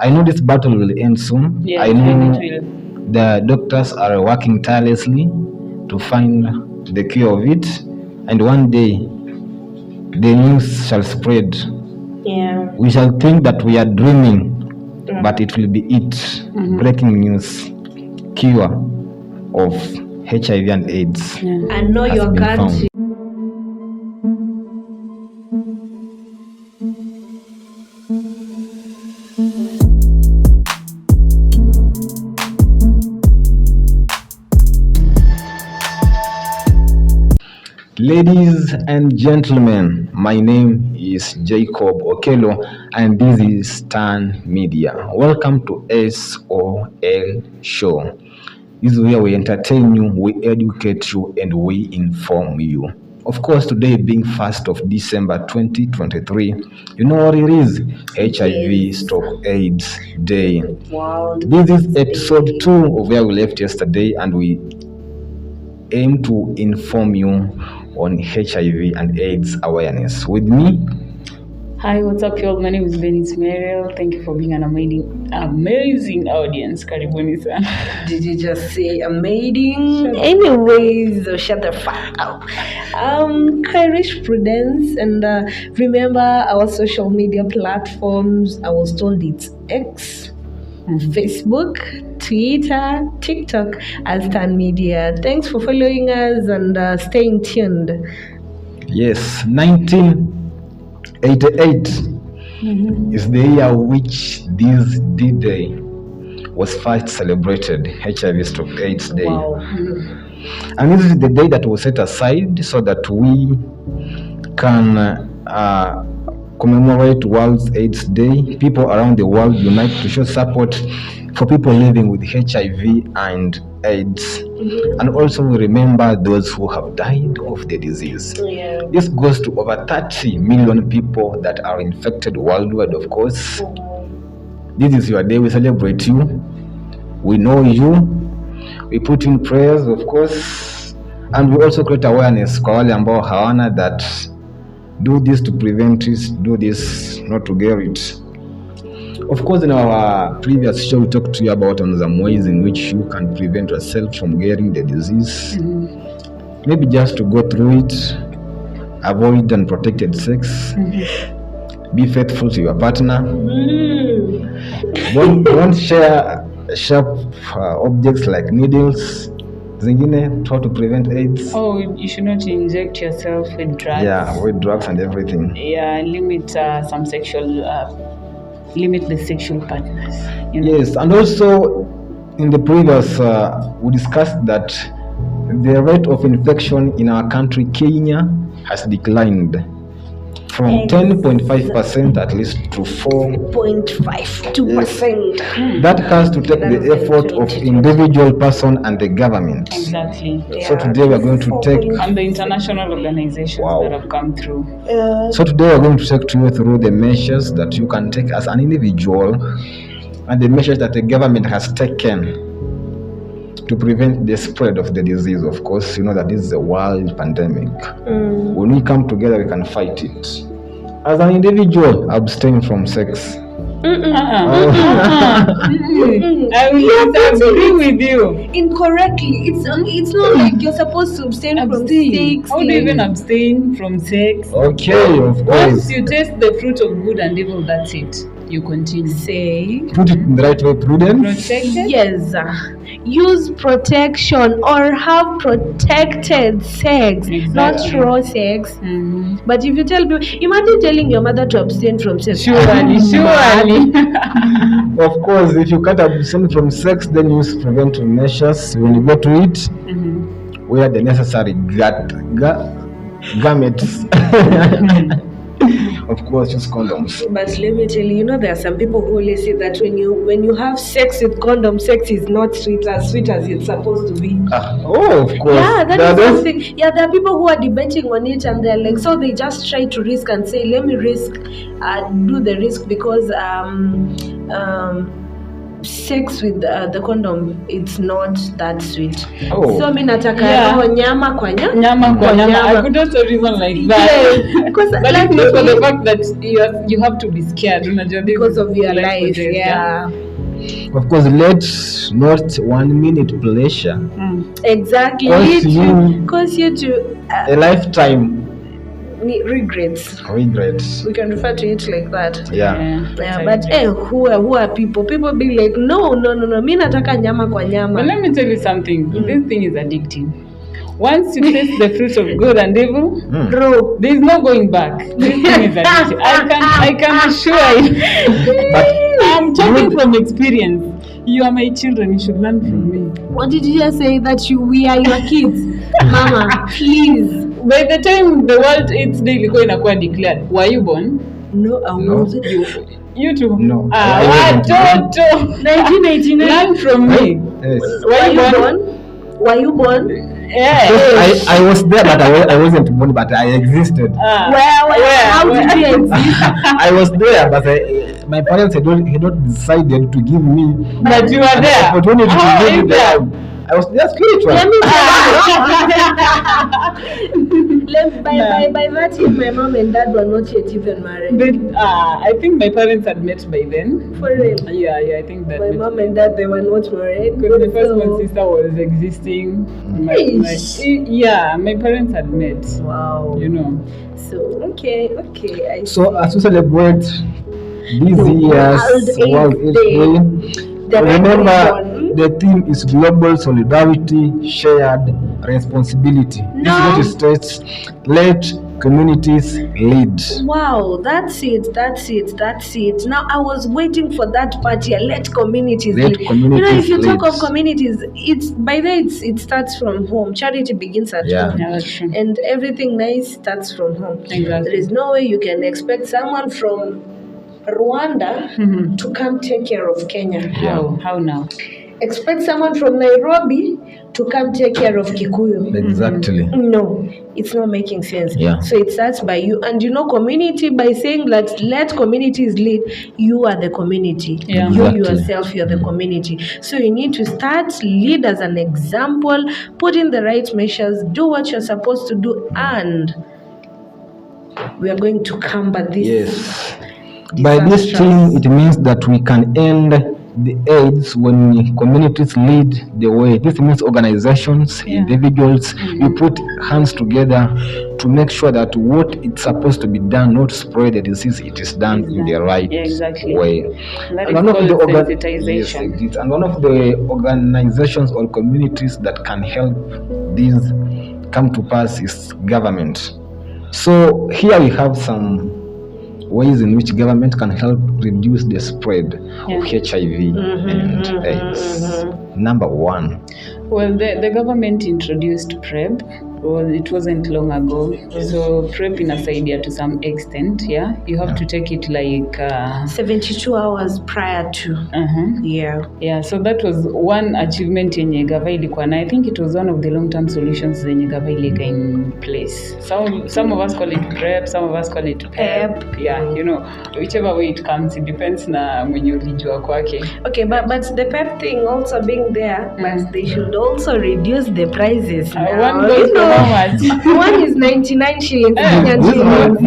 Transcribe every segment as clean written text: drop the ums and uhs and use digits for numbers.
I know this battle will end soon. Yes, I know it will. the doctors are working tirelessly to find the cure of it, and one day the news shall spread. Yeah. We shall think that we are dreaming, but it will be it. Breaking news: cure of HIV and AIDS And know has your been country. found. Ladies and gentlemen, my name is Jacob Okello and this is Stan Media. Welcome to SOL Show. This is where we entertain you, we educate you, and we inform you. Of course, today being 1st of December 2023, you know what it is? HIV stroke AIDS Day. Wow. This is episode 2 of where we left yesterday, and we aim to inform you on HIV and AIDS awareness. With me, Hi, what's up, y'all? My name is Benny Ismail. Thank you for being an amazing audience. Karibuni sana. Did you just say amazing? Anyways, shut the fuck up. Irish Prudence, and remember our social media platforms. I was told it's X, Facebook, Twitter, TikTok as Stan Media. Thanks for following us and staying tuned. yes, 1988 is the year which this D-Day was first celebrated, HIV stroke AIDS Day. Wow. And this is the day that was set aside so that we can commemorate World AIDS Day. People around the world unite to show support for people living with HIV and AIDS. And also we remember those who have died of the disease. Yeah. This goes to over 30 million people that are infected worldwide, of course. This is your day. We celebrate you. We know you. We put in prayers, of course. And we also create awareness kwa wale ambao hawana, that do this to prevent it, do this not to get it. Of course, in our previous show, we talked to you about some ways in which you can prevent yourself from getting the disease. Maybe just to go through it, avoid unprotected sex, be faithful to your partner, don't share sharp objects like needles. Zingine, how to prevent AIDS. Oh, you should not inject yourself with drugs. Yeah, with drugs and everything. Yeah, limit some sexual, limit the sexual partners. You know? Yes, and also in the previous, we discussed that the rate of infection in our country, Kenya, has declined from 10.5% at least to 4.52%. That has to take the effort of individual person and the government. Exactly. So today we are going to take, And the international organizations that have come through. so today we are going to take you through the measures that you can take as an individual and the measures that the government has taken to prevent the spread of the disease. Of course, you know that this is a world pandemic. When we come together, we can fight it. As an individual, abstain from sex. I will disagree with you. Incorrectly. It's not like you're supposed to abstain from sex. How do you even abstain from sex? Okay, of Once course. you taste the fruit of good and evil, that's it. You continue. Say Put it in the right way, prudence. Protected? yes. Use protection or have protected sex, not Exactly. raw sex. Mm-hmm. But if you tell people, imagine telling your mother to abstain from sex. Surely. Of course, if you can't abstain from sex, then use preventive measures. When you go to it, wear the necessary garments. Of course, use condoms. But let me tell you, there are some people who always say that when you have sex with condom, sex is not sweet as it's supposed to be. Oh, of course. Yeah, that There is are those- something. Yeah, there are people who are debating on it, and they're like, so they just try to risk and say, let me risk, do the risk because sex with the condom, it's not that sweet. Oh. So mi nataka Yeah. roho nyama kwa Nyama kwa nyama. I could also reason like that. Yeah, because But like if not for the me- fact that you have to be scared, unajua, this because is of your life, or death, yeah. Of course, let's not 1 minute pleasure. Exactly. Cause you to a lifetime regrets. regrets. We can refer to it like that. Yeah. Yeah, but who are people? People be like, no. Mi nataka nyama kwa nyama. But let me tell you something. This thing is addictive. Once you taste the fruit of good and evil, Bro, there is no going back. This thing is addictive. I can assure you. But I'm talking from experience. You are my children. You should learn from me. what did you just say that we are your kids? Mama, please. By the time the world eats daily go inakuwa declared, were you born? No, I wasn't. You too? No. Watoto. 1989. Learn from me. yes. Were you born? Yeah. I was there, but I wasn't born, but I existed. Where? How did you exist? I was there, but my parents had not decided to give me But you were an there. opportunity How to is give me that? there. I was there spiritual. By that year, my mom and dad were not yet even married. I think my parents had met by then. For real. Yeah, I think that. My mom and dad, they were not married. Because my first So- born sister was existing. My parents had met. Wow. You know. So, okay. I So as we celebrate these years World AIDS Day, remember the theme is global solidarity, shared responsibility. This is what it states. Let communities lead. Wow, that's it. Now I was waiting for that part here. Let communities Let lead. communities if you talk lead. of communities, it starts from home. Charity begins at Yeah. home. Yeah, that's true. And everything nice starts from home. Exactly. There is no way you can expect someone from Rwanda to come take care of Kenya. How now? Expect someone from Nairobi to come take care of Kikuyu. Exactly. No, it's not making sense. Yeah. So it starts by you. And community, by saying that let communities lead, you are the community. Yeah. You Exactly. yourself, you're the community. So you need to start, lead as an example, put in the right measures, do what you're supposed to do, and we are going to combat this. Yes. By this disastrous- thing, it means that we can end the AIDS when communities lead the way. This means organizations, individuals, we put hands together to make sure that what it's supposed to be done, not spread the disease, it is done in the right way. That And is one of called the sensitization. yes, it is. And one of the organizations or communities that can help these come to pass is government. So here we have some ways in which government can help reduce the spread of HIV and AIDS. Number one. Well, the government introduced PrEP. Well, it wasn't long ago. So PrEP inasaidia to some extent, yeah. You have to take it like 72 hours prior to. Yeah. Yeah, so that was one achievement yenye gava ilikuwa na. I think it was one of the long-term solutions zenye gava ilika in place. Some of us call it PrEP, some of us call it PEP. Yeah, whichever way it comes, it depends na mwenye ulijua kwake. Okay, but the PEP thing also being there, but they should also reduce the prices now. One goes for how much? One is 99 shillings. Kenyan This shillings.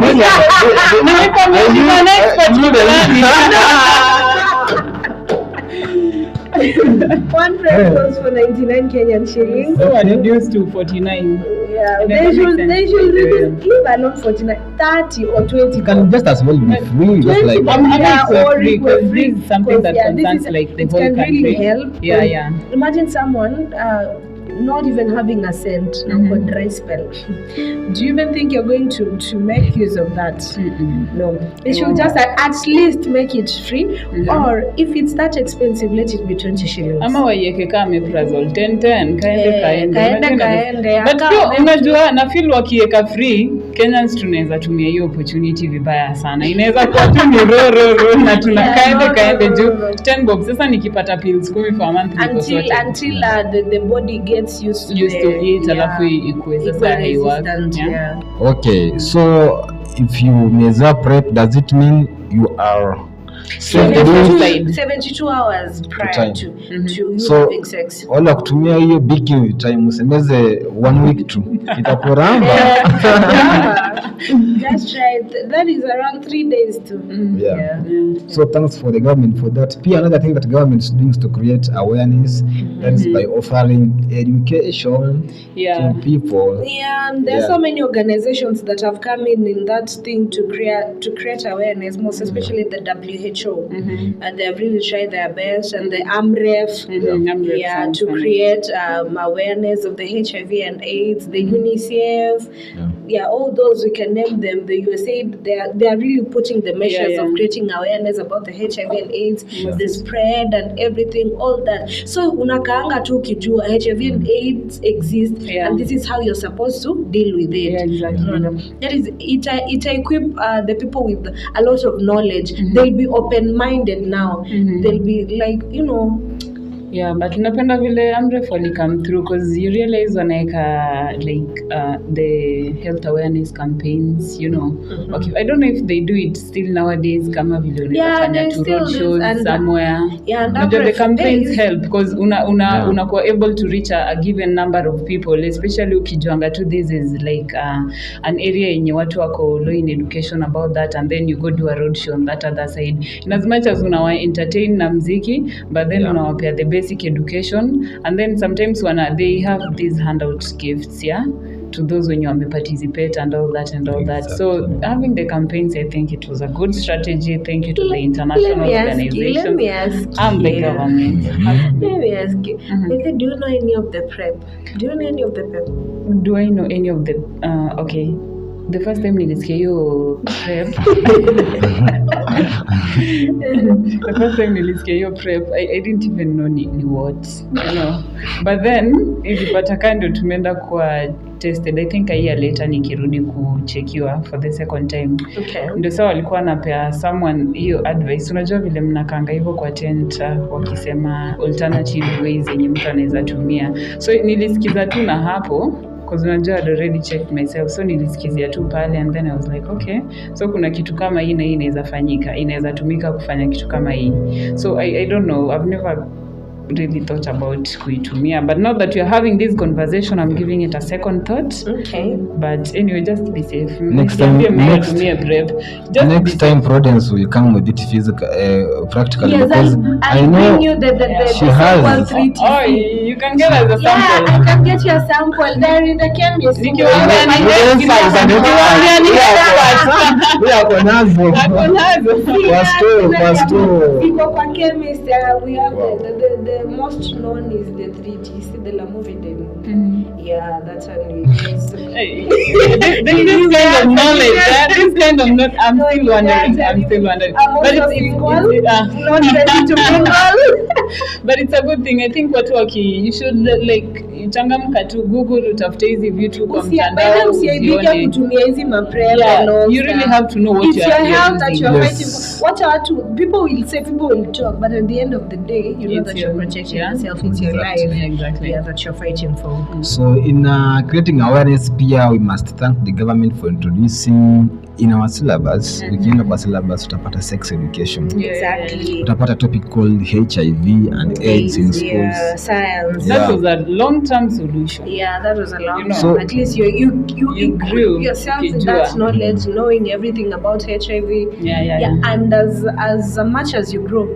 One PrEP goes for 99 Kenyan shillings. So reduced to 49. Yeah, Never they should makes sense. reduce, leave alone 49, 30 or 20. It can just as well be free, just like I'm Yeah, happy or for free because this is something that this concerns is- like the it whole can country. really help. Yeah. Imagine someone not even having a cent for dry spell. Do you even think you're going to make use of that? No. They should just at least make it free, or if it's that expensive, let it be 20 shillings. Ama waieke kama meprazole 10 kaende. kaende. But pia unajua na feel wakiweka free Kenyans tunaweza tumia hiyo opportunity vibaya sana. Inaweza kuwa tu ni ro na tunakaende juu 10 bob. Sasa nikipata pills 10 for a month until the body gets used to it, alafu ikuwe sasa haiwork. Okay, so if you measure PrEP, does it mean you are 72 hours prior to you So having sex. wala kutumia hiyo big time usemeze 1 week tu itakuramba. Just try it. That is around 3 days too. Yeah. So thanks for the government for that. Pia another thing that government is doing is to create awareness. That is by offering education to people. Yeah, and there are so many organizations that have come in that thing to create awareness, most especially the WHO, and they have really tried their best, and the AMREF, to create awareness of the HIV and AIDS, the UNICEF, all those we can name them. The USAID, they are really putting the measures of creating awareness about the HIV and AIDS, the spread and everything, all that. So unakaanga tu ukijua HIV and AIDS exist, and this is how you're supposed to deal with it. That is, it equip the people with a lot of knowledge. They'll be open-minded now. They'll be like, Yeah, but napenda vile AMREF wali come through, because you realize wanaeka the health awareness campaigns, Okay, I don't know if they do it still nowadays kama vile unafanya to road shows somewhere. The campaigns help because unakuwa able to reach a given number of people, especially ukijuanga tu this is like an area yenye watu wako low in education about that, and then you go do a road show on that other side. In as much as unawa entertain na mziki, but then unawapea the basic education, and then sometimes they have these handout gifts to those when you participate and all that. So having the campaigns, I think it was a good strategy. Thank you to the international organizations. Let me ask and the government. Let me ask you, do you know any of the PrEP? Do you know any of the PrEP? Do I know any of the okay. The first time nilisikia hiyo PrEP, I didn't even know ni what, But then ilipata kando tumeenda kwa tested, I think a year later nikirudi kuchekiwa for the second time. Ndio sawa walikuwa napea someone hiyo advice. Unajua vile mnakanga hivyo kwa tent wakisema alternative ways yenye mtu anaweza tumia. So nilisikiza tu na hapo, because unajua I'd already checked myself, so nilisikizia tu pale, and then I was like okay, so kuna kitu kama hii na hii inaweza tumika kufanya kitu kama hii. So I don't know, I've never really thought about kuitumia, but now that we are having this conversation, I'm giving it a second thought. But anyway, just be safe. Next time Prudence will come with it physical, practically, because I know she has. You can get as a sample. I can get your sample there in the chemist. Kwa chemist, we have the most known is the 3TC, the Lamivudine. Yeah, that's how we use. This kind of knowledge, I'm still wondering. But it's not ready to mingle. But it's a good thing. I think you should changamka tu, Google utafute hizi vitu kwa mtandao. You really have to know what it's your health that you're fighting for. People will say, people will talk, but at the end of the day, you know that you're protecting yourself. It's your life that you're fighting for. So in creating awareness, we must thank the government for introducing in our syllabus. Ukienda kwa syllabus utapata sex education. Exactly. Utapata topic called HIV and AIDS in schools. Science. That was a long-term solution. Yeah, that was a long term. So at least you grew yourself in that knowledge, knowing everything about HIV. And as much as you grow,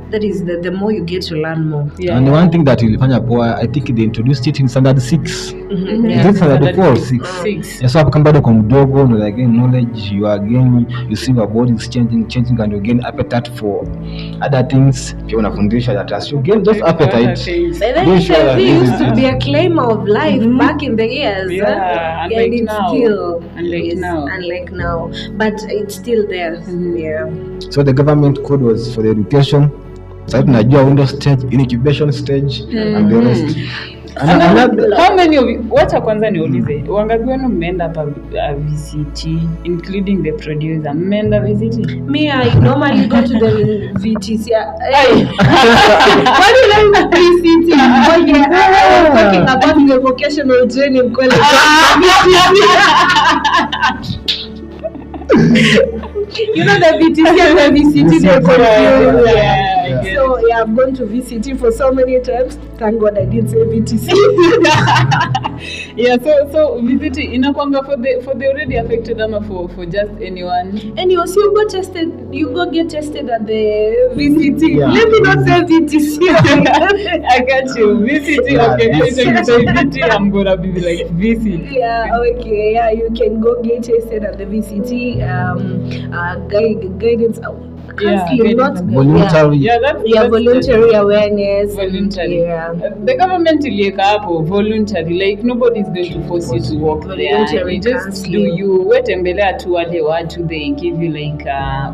that is the more you get to learn more. And one thing that will find I think they introduced it in standard 6. Is it standard 4 or 6? 6. So kama bado kwa mdogo, you gain knowledge, you see your body is changing, and you gain appetite for other things. Pia unafundisha that as you gain those appetite. HIV used to be a claim of life back in the years. Unlike now. But it's still there. So the government code was for the education. Sasa tunajua window stage, incubation stage, and the rest. How many of you, wacha kwanza niulize, wangapi wenu mmeenda hapa VCT, including the producer, mmeenda VCT? Me, I normally go to the VTC. What do you like VCT? Okay, I was talking about the vocational training college. You know the VTC and the VCT, they're confused. Yeah. So yeah, I've gone to VCT for so many times. Thank God I didn't say VTC. Yeah, so VCT inakwanga for the already affected ama for just anyone. And you also go tested. You go get tested at the VCT. Yeah. Let me not say VTC. I got you. VCT. Yeah, Okay, VCT. anytime you say VCT, I'm gonna be like VC. Yeah, okay, yeah, you can go get tested at the VCT. Guidance, counseling, not Voluntary. Yeah, that's voluntary awareness. Voluntary. Yeah. The government ilieka hapo voluntary, like nobody is going to force you to walk there. Voluntary You just counseling. do you. Wetembelea tu wale watu, they give you like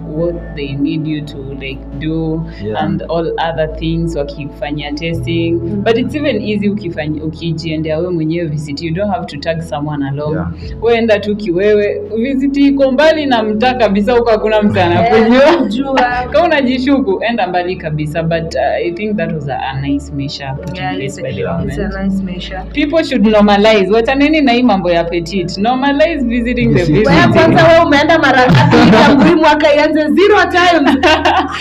what they need you to like do, and all other things, wakifanya testing. But it's even easy ukijiendea wewe mwenyewe visit. You don't have to tag someone along. Yeah. Wewe enda tu kiwewe. Visit iko mbali na mtaa kabisa, huko hakuna mtu anakujua. Kama unajishuku enda mbali kabisa, but I think that was a nice measure put in place by the government. It's a nice measure. People should normalize. Wataneni na hii mambo ya petit. Normalize visiting the VCT. Wewe kwanza wewe umeenda mara ngapi tangu mwaka ianze 0 times?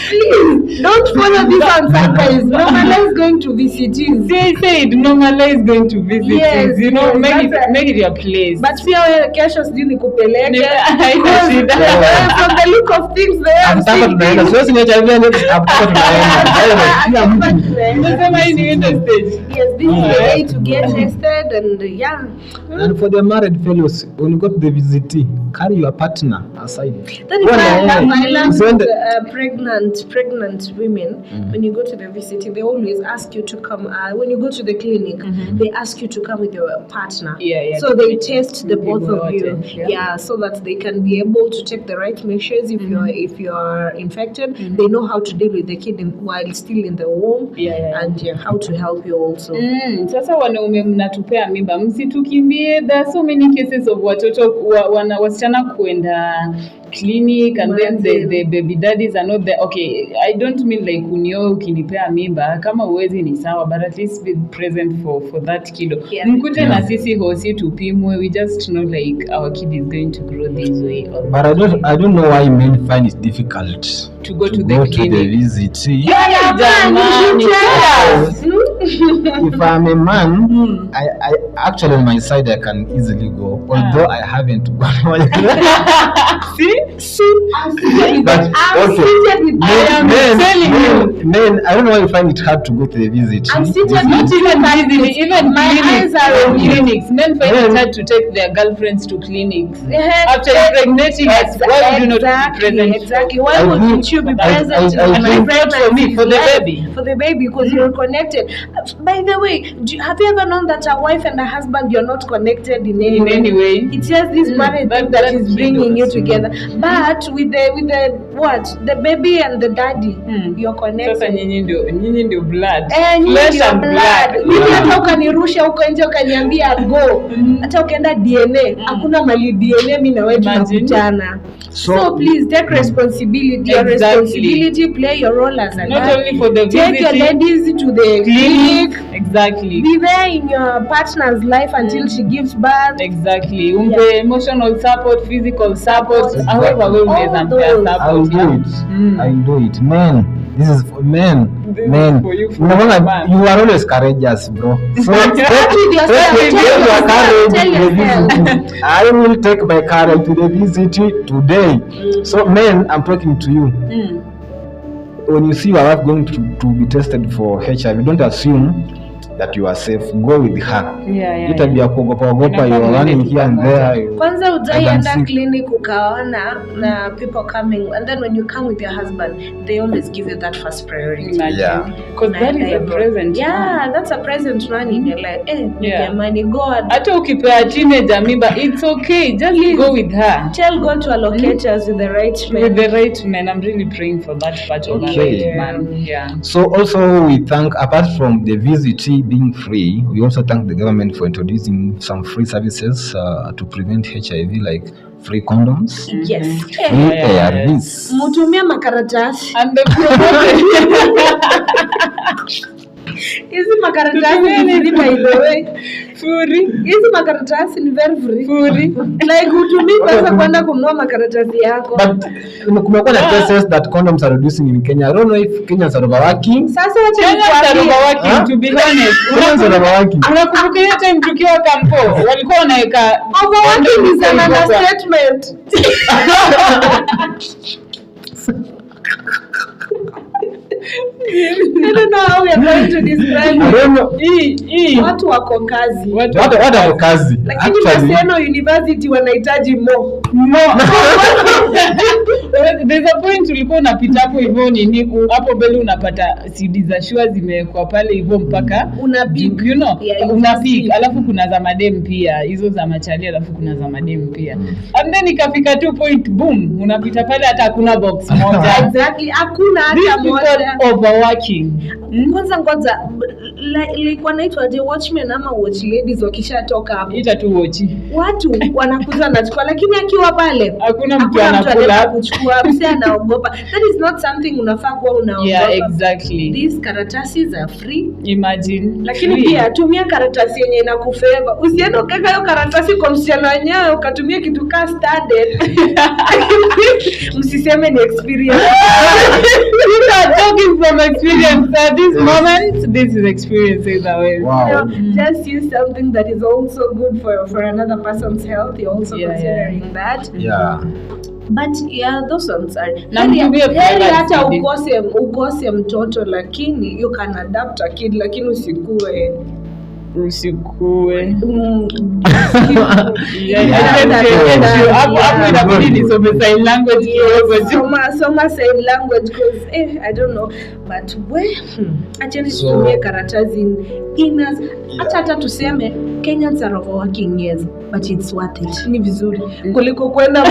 Please don't follow this answer, guys. Normalize going to VCTs. They said normalize going to VCTs. Yes, you know, yes, make it your place. But pia wewe kesho sijui nikupeleke. Haina shida. From the look of things there. Siwezi niacha hivi ndio tunaenda. Nasema hii ni end stage. Yes, this is the way to get tested, and yeah. And for the married fellows, when you go to the VCT, carry your partner aside. That is why I love pregnant women. When you go to the VCT, they always ask you to come. When you go to the clinic, they ask you to come with your partner. Yeah. So they test the both of you. Yeah. So that they can be able to take the right measures if you're infected. They know how to deal with the kid while still in the womb. And how to help you also. Sasa wanaume mnatupea mimba, msitukimbie. There are so many cases of watoto wasichana kuenda clinic and then the baby daddies are not there. Okay, I don't mean like unioe ukinipea mimba, kama uwezi ni sawa, but at least be present for that kilo. Mkuje na sisi hosi tupimwe. We just know like our kid is going to grow this way. But I don't know why men find it difficult to go to the clinic. To the VCT. If I'm a man, I actually on my side I can easily go, although I haven't gone. See, but okay, men, I don't know why you find it hard to go to the VCT. I'm seated not even my eyes are on clinics. Men find it hard to take their girlfriends to clinics. After impregnating us, why would you not be present? Exactly. Why wouldn't you be present for the baby? For the baby, because you're connected. By the way, have you ever known that a wife and a husband, you're not connected in any way? It's just this marriage that is bringing you together. But with the baby and the daddy, you're connected. Sasa nyinyi ndio blood. Flesh and blood. Mimi hata ukanirusha huko nje ukaniambia go. Hata ukaenda DNA, hakuna mali DNA mimi na wewe tunakutana. So please take responsibility. Your responsibility, play your role as a not only for the take your ladies to the clinic. Exactly. Be there in your partner's life until she gives birth. Exactly. Emotional support, physical support. However, I'll do it. Men, this is for men. Men, you are always courageous, bro. So I will take my courage to the VCT today. So men, I'm talking to you. When you see your wife going to be tested for HIV, don't assume that you are safe. Go with her. Itabia kuogopa you are running here and there. Kwanza utaenda clinic ukaona na people coming, and then when you come with your husband, they always give you that first priority. Because that is a present. That's a present running in your life. Money God. Hata ukipea teenager mimba, it's okay. Just go with her. Tell God to allocate us with the right men. With the right men. I'm really praying for that part of the right man. So also we thank, apart from the VCT being free, we also thank the government for introducing some free services to prevent HIV, like free condoms, free ARVs. Mutumia makaratasi. And the promoted Hizi makaratasi by the way. Furi. Hizi makaratasi ni very free. Furi. Like hutumii pesa kwenda kununua makaratasi yako. But kumekuwa na cases that condoms are reducing in Kenya. I don't know if Kenyans are overworking. Sasa wacha Kenyans are overworking, to be honest. Kenyans are overworking. Unakumbuka hiyo time tukiwa kampo walikuwa wanaweka overworking is an understatement. I don't know how we are going to describe it. Watu wako kazi. Watu wako kazi. Lakini Maseno University wanahitaji more. There's a point ulikuwa unapita hapo hivyo nini hapo mbele unapata CD za shua zimewekwa pale hivyo mpaka unapik, you know, unapik. Alafu kuna za madem pia, hizo za machali, alafu kuna za madem pia. And then ikafika 2 point boom, unapita pale hata hakuna box moja. Exactly, hakuna hata moja. Overworking. Kwanza like wanaitwa the watchmen ama watch ladies wakishatoka hapo. Ita tu watch. Watu wanakuza na chukua, lakini akiwa pale hakuna mtu anakula kuchukua, mse anaogopa. That is not something unafaa kuwa unaogopa. Yeah, exactly. These karatasi are free. Imagine. Lakini free. Pia tumia karatasi yenye inakufeva. Usiende ukaka hiyo karatasi kwa msichana wenyewe ukatumia kitu ka standard. Msiseme ni experience. You are talking from experience. At this moment, this is experience either way. Wow. Just use something that is also good for another person's health. You're also considering that. Yeah. But yeah, those ones are. Heri hata ukose mtoto lakini you can adapt a kid lakini usikue. Hapo inabidi nisome sign language kidogo. Soma sign language because I don't know but acheni tutumie karatasi inas hata tuseme Kenyans are overworking, yes, but it's worth it. Ni vizuri kuliko kwenda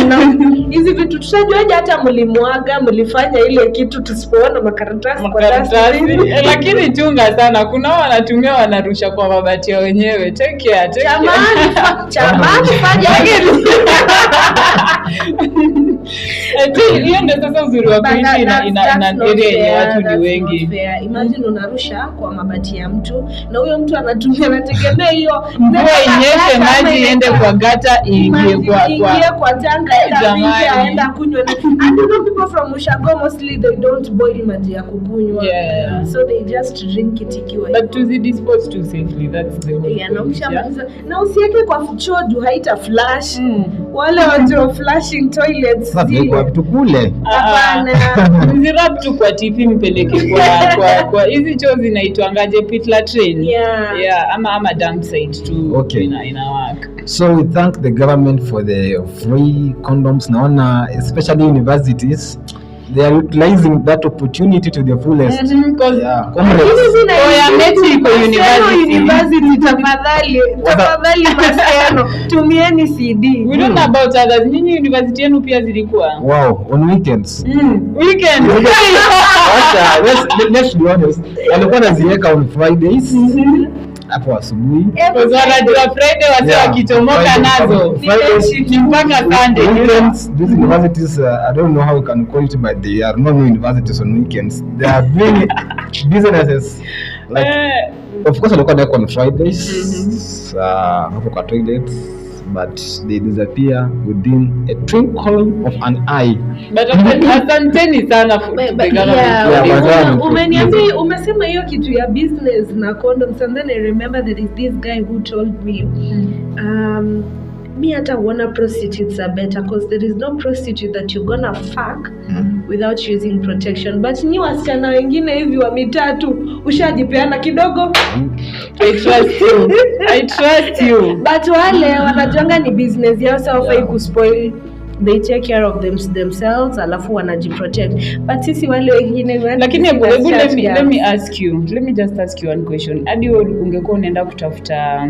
hizi vitu tutajuaje hata mlimwaga mlifanya ile kitu tusipoona makaratasi kwa dustbin. Lakini chunga sana, kuna wanatumia wanarusha kwa mabati yao wenyewe. Take care. Chamani fanya hivi. Hiyo ndio sasa uzuri wa kuishi ina area yenye watu ni wengi. Imagine unarusha kwa mabati ya mtu na huyo mtu anatumia anategemea hiyo mvua inyeshe maji iende kwa gata iingie kwa tanka aenda kunywa. And you know people from Ushago mostly they don't boil maji ya kukunywa. Yeah. So they just drink it ikiwa. But to dispose too safely, that's the whole point. Na usiweke kwa choju haita flash. Wale wajua flashing toilets. Kwa vitu kule. Hapana. Mzirab tu kwa tipi mpeleke kwa hizi choo zinaitwangaje pit latrine. Yeah, ama dump site tu. Okay. Ina work. So we thank the government for the free condoms. Naona especially universities they are utilizing that opportunity to the fullest. Because university tafadhali Maseno tumieni CD. We don't know about others. Nyinyi university yenu pia zilikuwa? Wow, on weekends. Weekend. Let's be honest. Walikuwa naziweka on Fridays. Hapo asubuhi. Kwa sababu Friday wase wakitomoka nazo. Ni mpaka Sunday. Weekends, these universities, I don't know how you can call it, but they are not universities on weekends. They are doing businesses. Like, of course, walikuwa naeka on Fridays. Hapo kwa toilets. But they disappear within a twinkle of an eye. But asanteni sana umeniambia umesema hiyo kitu ya business na condoms, and then I remember there is this guy who told me me hata wanna prostitutes are better because there is no prostitute that you're gonna fuck without using protection. But ni wasichana wengine hivi wa mitatu ushajipeana kidogo. I trust you. But wale wanajonga ni business yao, so hawafai kuspoil. They take care of themselves alafu wanajiprotect. But sisi wale wengine lakini let me just ask you one question. Hadi ungekuwa unaenda kutafuta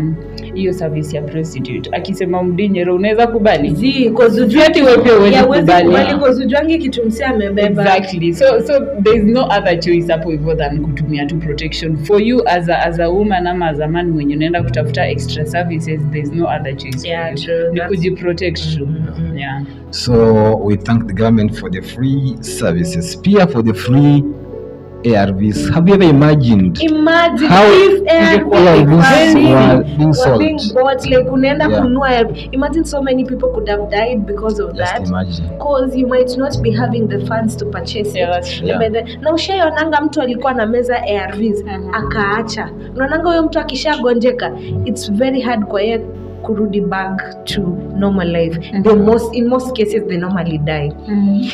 hiyo service ya prostitute akisema mdinyero unaweza kubali? Because ujati wewe pia wewe kubali. Because ujangi kitu msi amebeba. Exactly. So there is no other choice hapo hivyo than kutumia tu protection for you as a woman ama as a man when unaenda kutafuta extra services. There is no other choice. Yeah, true. Ni kujiprotect tu. Yeah. So we thank the government for the free services, pia for the free ARVs. Have you ever imagined Imagine how if ARVs were being were being sold? bought, like unaenda Yeah. kununua. Imagine so many people could have died because of Just that. imagine. Because you might not be having the funds to purchase Yeah, it. that's true. Yeah. Na ushaionanga mtu alikuwa na meza ARVs akaacha. Unaonanga huyo mtu akishagonjeka, it's very hard kwa yeye kurudi back to normal life. In most cases they normally die.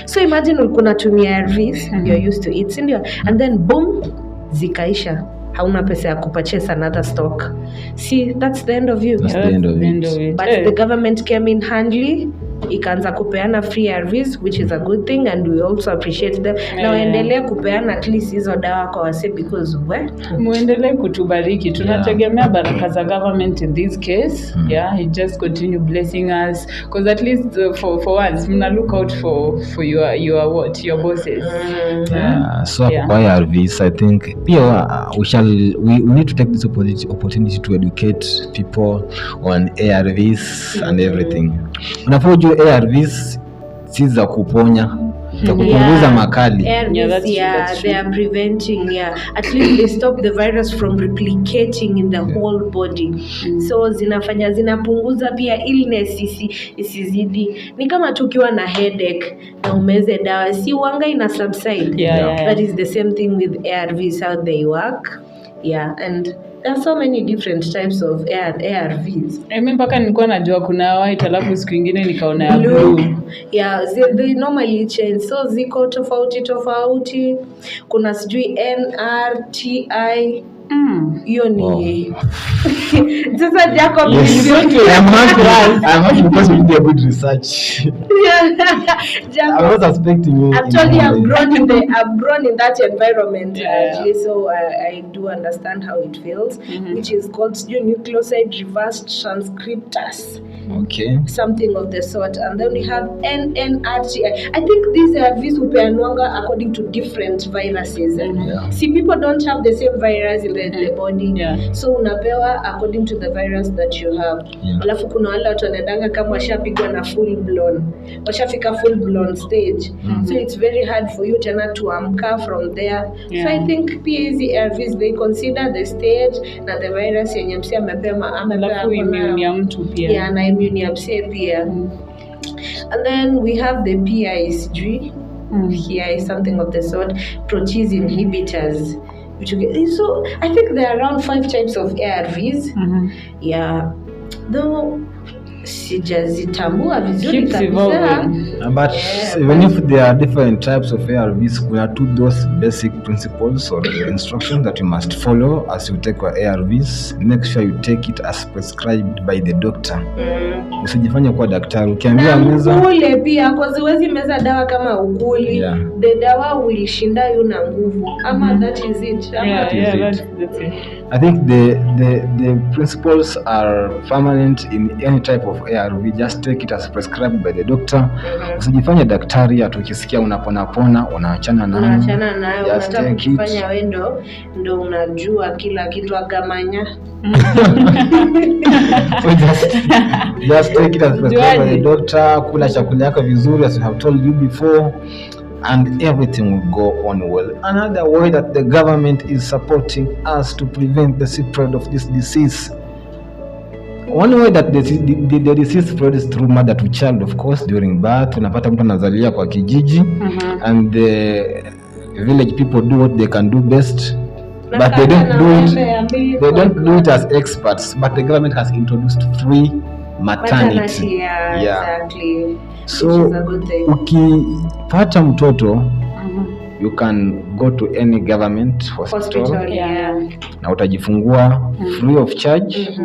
So imagine ulikuwa unatumia ARVs, you're used to it, sindio? And then boom, zikaisha. Hauna pesa ya kupurchase another stock. See, that's the end of you. That's the end of it. But the government came in handily, ikaanza kupeana free ARVs, which is a good thing, and we also appreciate them. Na waendelee kupeana at least hizo dawa kwa wase, because muendelee kutubariki, tunategemea baraka za government in this case. Yeah, it just continue blessing us, because at least for once mna look out for your bosses. So kwa ARVs, I think we need to take this opportunity to educate people on ARVs and everything. Unafaa ARVs si za kuponya, za kupunguza makali. ARVs, they are preventing, at least they stop the virus from replicating in the whole body. So zinapunguza pia illness isizidi. Ni kama tukiwa na headache na umeze dawa, si wanga ina subside. That is the same thing with ARVs, how they work. And there are so many different types of ARVs. Mimi mpaka nilikuwa najua kuna white, alafu siku nyingine nikaona ya blue. They normally change. So ziko tofauti. Kuna sijui NRTI. Hiyo ni sasa Jacob, I'm happy because we did a good research. Jacob, I was expecting you. I've told you I've grown in that environment, actually, so I do understand how it feels, which is called nucleoside reverse transcriptase. Okay. Something of the sort. And then we have NNRTI. I think these ARVs upeanwanga according to different viruses. See, people don't have the same virus in the body. So unapewa according to the virus that you have. Alafu kuna wale watu wanaendanga kama washapigwa na washafika full blown stage. So it's very hard for you tena to amka from there. So I think pia hizi ARVs, they consider the stage na the virus yenye msi amepewa immune ya mtu pia. Na immune ya msi pia. And then we have the PIs, PI, something of the sort, protease inhibitors. So I think there are around 5 types of ARVs. Though sijazitambua vizuri kabisa. But even if there are different types of ARVs, we are to those basic principles or instructions that you must follow as you take your ARVs. Make sure you take it as prescribed by the doctor. Usijifanye kwa daktari ukiambiwa meza. Ukule pia, kwa siwezi meza dawa kama ukuli. The dawa will shinda yu na nguvu. Ama that is it. That's it. I think the principles are permanent in any type of ARV. Just take it as prescribed by the doctor. Usijifanye daktari ati ukisikia unapona unaachana nayo. Unataka kufanya wewe ndo unajua kila kitu agamanya. So just take it as prescribed by the doctor. Kula chakula yako vizuri as I have told you before, and everything will go on well. Another way that the government is supporting us to prevent the spread of this disease. One way that the disease spreads through mother to child, of course, during birth. Unapata mtu anazalia kwa kijiji, and the village people do what they can do best, but they don't do it as experts. But the government has introduced free maternity. Exactly. So ukipata mtoto, you can go to any government hospital. Na utajifungua free of charge.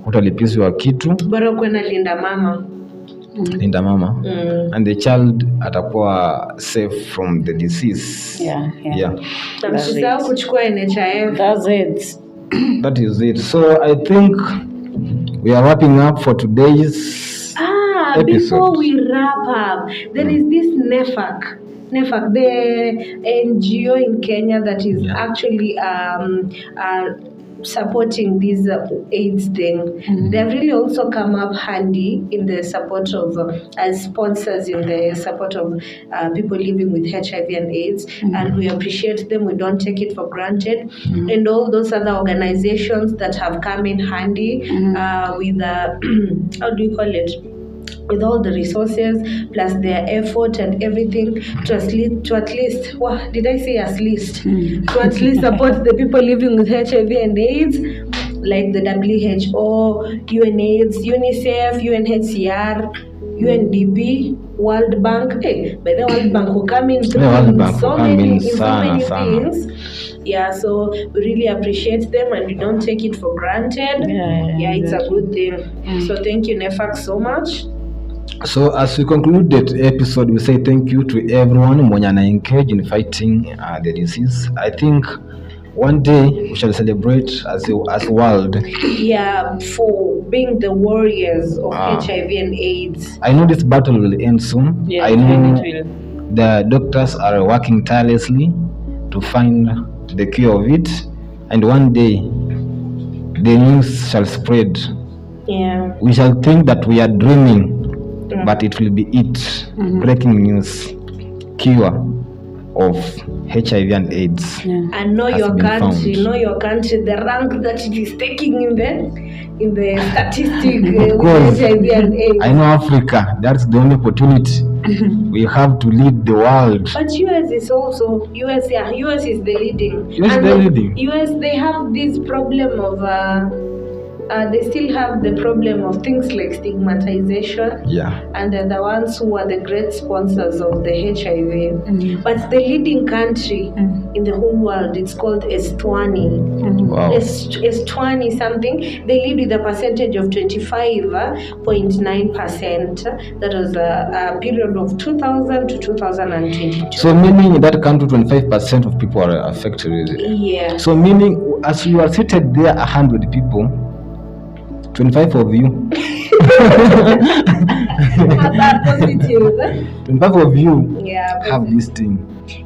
Utalipizwa kitu. Bora kwenda linda mama. And the child atakuwa safe from the disease. Msisahau kuchukua NHIF. That's it. That is it. So I think we are wrapping up for today's episode. Before we wrap up, there is this NEFAC, the NGO in Kenya that is actually supporting this AIDS thing, they've really also come up handy in the support of, as sponsors in the support of people living with HIV and AIDS, and we appreciate them. We don't take it for granted. And all those other organizations that have come in handy with, how do you call it? With all the resources plus their effort and everything to at least, what did I say, at least to at least support the people living with HIV and AIDS, like the WHO, UNAIDS, UNICEF, UNHCR, UNDP, World Bank. Hey, but the World Bank will come in through so many things. Yeah, so we really appreciate them and we don't take it for granted. Yeah, it's a good thing. So thank you, NEFAC, so much. So as we conclude the episode, we say thank you to everyone who are engaged in fighting the disease. I think one day we shall celebrate as a world. Yeah, for being the warriors of HIV and AIDS. I know this battle will end soon. Yes, I know the doctors are working tirelessly to find the cure of it, and one day the news shall spread. Yeah. We shall think that we are dreaming, but it will be it. Breaking news, cure of HIV and AIDS. And know your country, the rank that it is taking in the statistic with HIV and AIDS. I know Africa, that's the only opportunity. We have to lead the world. But US is also, US is the leading. US, they have this problem of, they still have the problem of things like stigmatization. Yeah. And they're the ones who are the great sponsors of the HIV. But the leading country in the whole world, it's called Eswatini. Wow. Eswatini something. They lead with a percentage of 25.9%. That was a period of 2000 to 2022. So meaning in that country, 25% of people are affected with it. Yeah. So meaning, as you are seated there, 100 people, 25 of you. Positive. 25 of you Yeah, have this thing.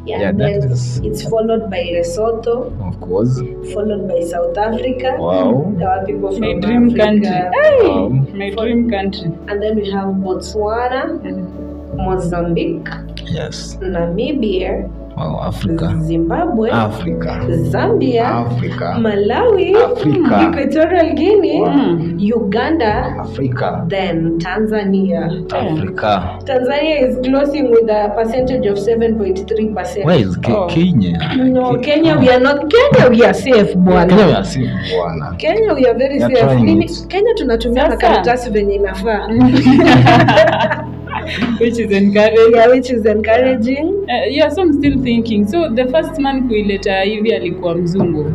Yeah, that is. It's followed by Lesotho. Of course. Followed by South Africa. Wow. There are people from my dream Africa. country. Hey, Wow. my dream country. And then we have Botswana, Mozambique, Yes. Namibia, Wow, Africa. Zimbabwe, Africa. Zambia, Africa. Malawi, Africa. Equatorial Guinea, Uganda, Africa. then Tanzania. Africa. Tanzania is closing with a percentage of 7.3%. Where is Kenya? No, Kenya, we are not. Kenya, we are safe, bwana. Kenya we are safe, bwana. Kenya, we are very We are safe. trying Nini, it. Kenya tunatumia makaratasi venye inafaa. Which is encouraging. Yeah, which is encouraging. Yeah, so I'm still thinking. So the first man kuileta hivi alikuwa mzungu.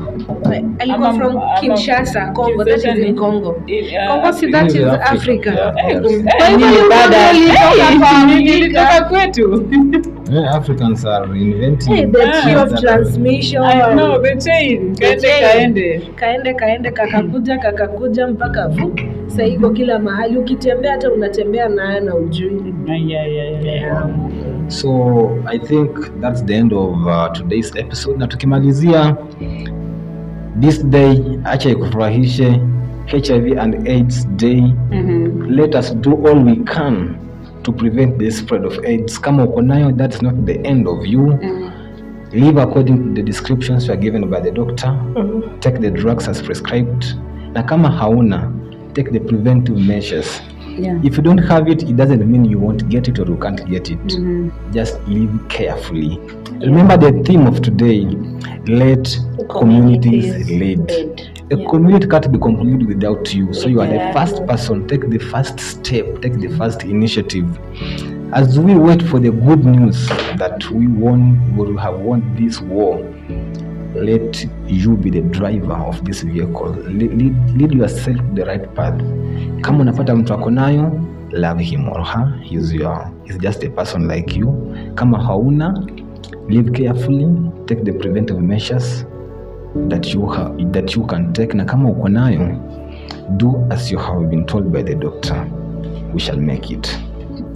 Alikuwa from Kinshasa, Congo. That is in Congo. Congo, see, that is Africa. Nilitoka kwetu. Africans are inventing the chain of transmission. I know, the chain. Kaende kakakuja mpaka sasa iko kila mahali, ukitembea hata unatembea nayo na ujui. Yeah. So I think that's the end of today's episode. Na tukimalizia this day, acha ikufurahishe, HIV and AIDS Day. Let us do all we can to prevent the spread of AIDS. Kama uko nayo, that's not the end of you. Live according to the descriptions you are given by the doctor. Take the drugs as prescribed. Na kama hauna, take the preventive measures. Yeah. If you don't have it, it doesn't mean you won't get it or you can't get it. Just live carefully. Remember the theme of today, let communities lead. A community can't be complete without you. So you are the first person. Take the first step. Take the first initiative. As we wait for the good news that we have won this war, let you be the driver of this vehicle. Lead yourself to the right path. Kama unapata mtu ako nayo, love him or her. He's just a person like you. Kama hauna, live carefully. Take the preventive measures that you can take. Na kama uko nayo, do as you have been told by the doctor. We shall make it.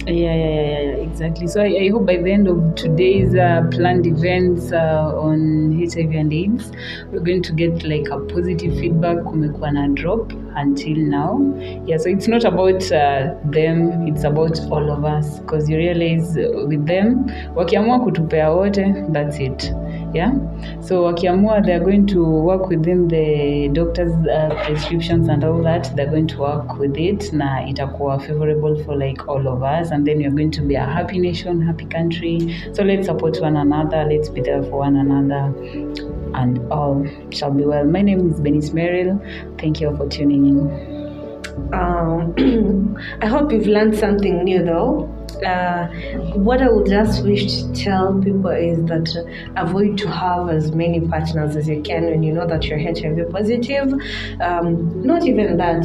Exactly. So I hope by the end of today's planned events on HIV and AIDS, we're going to get like a positive feedback. Kumekuwa na drop until now. Yeah, so it's not about them, it's about all of us, because you realize with them, wakiamua kutupea wote, that's it. Yeah, so wakiamua they're going to work within the doctor's prescriptions and all that, they're going to work with it na itakuwa favorable for like all of us, and then you're going to be a happy nation, happy country. So let's support one another, let's be there for one another, and all shall be well. My name is Benis Merrill. Thank you all for tuning in. I hope you've learned something new though. What I would just wish to tell people is that avoid to have as many partners as you can when you know that you're HIV positive. Not even that.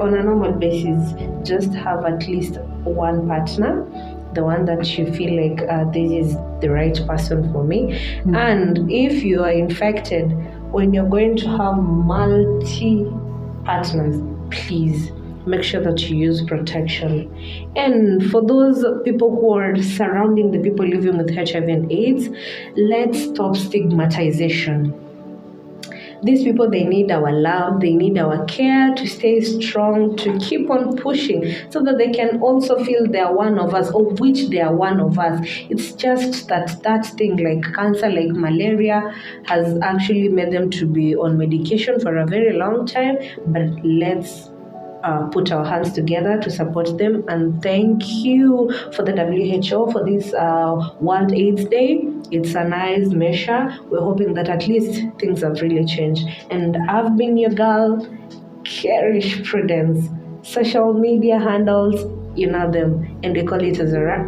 On a normal basis, just have at least one partner, the one that you feel like this is the right person for me. Mm-hmm. And if you are infected, when you're going to have multi partners, please make sure that you use protection. And for those people who are surrounding the people living with HIV and AIDS, let's stop stigmatization. These people, they need our love, they need our care to stay strong, to keep on pushing so that they can also feel they are one of us, of which they are one of us. It's just that thing like cancer, like malaria, has actually made them to be on medication for a very long time. But let's put our hands together to support them. And thank you for the WHO for this World AIDS Day. It's a nice measure. We're hoping that at least things have really changed. And I've been your girl, Cherish Prudence. Social media handles, you know them, and they call it as a wrap.